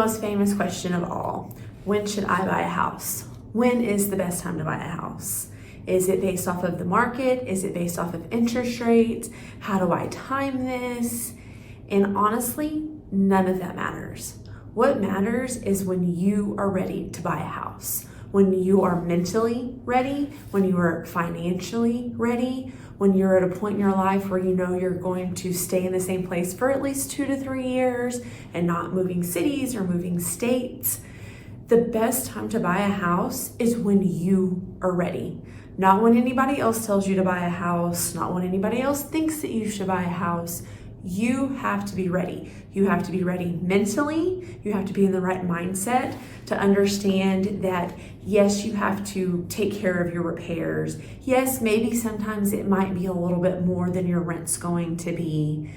most famous question of all. When should I buy a house? When is the best time to buy a house? Is it based off of the market? Is it based off of interest rates? How do I time this? And honestly, none of that matters. What matters is when you are ready to buy a house, when you are mentally ready, when you are financially ready, when you're at a point in your life where you know you're going to stay in the same place for at least 2 to 3 years and not moving cities or moving states. The best time to buy a house is when you are ready. Not when anybody else tells you to buy a house, not when anybody else thinks that you should buy a house. You have to be ready. You have to be ready mentally. You have to be in the right mindset to understand that, yes, you have to take care of your repairs. Yes, maybe sometimes it might be a little bit more than your rent's going to be,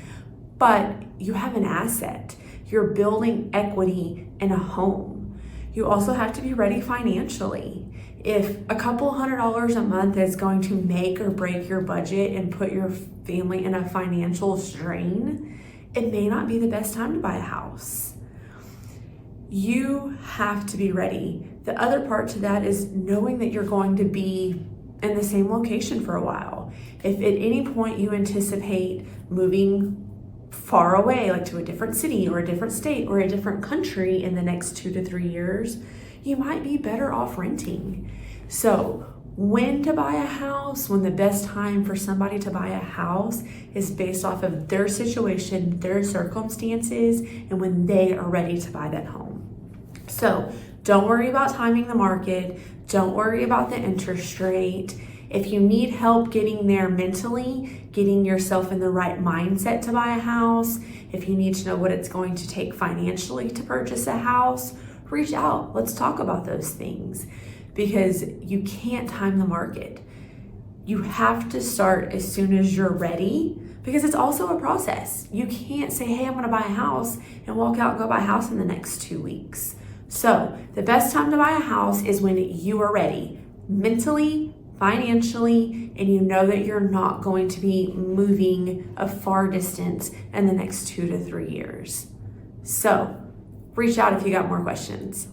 but you have an asset. You're building equity in a home. You also have to be ready financially. If a couple $100s a month is going to make or break your budget and put your family in a financial strain, it may not be the best time to buy a house. You have to be ready. The other part to that is knowing that you're going to be in the same location for a while. If at any point you anticipate moving far away, like to a different city or a different state or a different country in the next 2 to 3 years, you might be better off renting. So when to buy a house, when the best time for somebody to buy a house is based off of their situation, their circumstances, and when they are ready to buy that home. So don't worry about timing the market. Don't worry about the interest rate. If you need help getting there mentally, getting yourself in the right mindset to buy a house, if you need to know what it's going to take financially to purchase a house, reach out. Let's talk about those things, because you can't time the market. You have to start as soon as you're ready, because it's also a process. You can't say, hey, I'm gonna buy a house and walk out and go buy a house in the next 2 weeks. So the best time to buy a house is when you are ready, mentally, financially, and you know that you're not going to be moving a far distance in the next 2 to 3 years. So reach out if you got more questions.